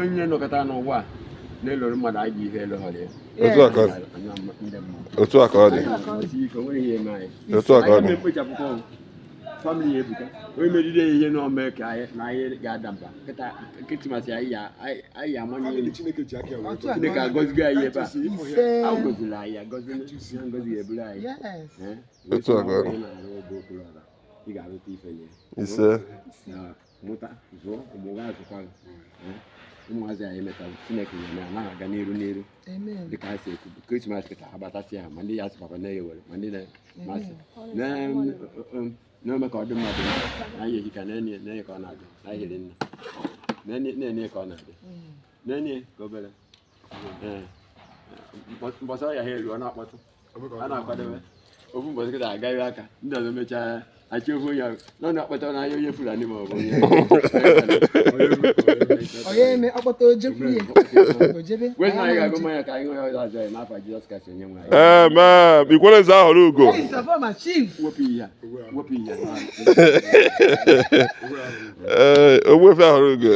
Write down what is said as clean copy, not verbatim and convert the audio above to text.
onye nọkọta n'ụwa na-eloro mmadụ anyị ji ihe elogharị ya. Otu a ka ọ dị. Otu a ka ọ dị. Mkpochapụkwa famili ebuka onye meriri ihe n'ome ka anyị ga-ada mba nkịtị masị anyị amanye Chineke agọzigo anyị ebe a agọziri anyị agọzi eburu anyị Otu a ka ọ dị. ị ga-arụta ife Ise. mụta zụọ ụmụ gị azụkwa ụmụazị anyị metara Chineke nyere anaghị aga n'iru dịka ha si ekwu Krismas kịta ha batasị ha ma ndị ya asịpapa na-ewere ma ndị na-amasị na-eme ka ọ dị mmadụ na-anya ehika na-enye ka ọ na-adị na-ahịrị nna na-enye ka ọ na-adị na-enye ka obere mbọsị ọya ha eruo na-akpọtụ a na-akwadobe ofu mbọsị kịta agaghị aka ndị ọzọ mechaa achị ofu onye nọ na-akpọta n'anya onye Fulani ma ọ bụ onye akpọta ojekwu ya ojebe wezi na anyị ga-agụ mmanya ka anyị nwee ọzọ azụ anyị n'afọ Jizọs Kraịst onye nwe anyị. Ikwere eze ahọrọ ugo. Wepụ ihe Ogbuefi ahọrọ ugo.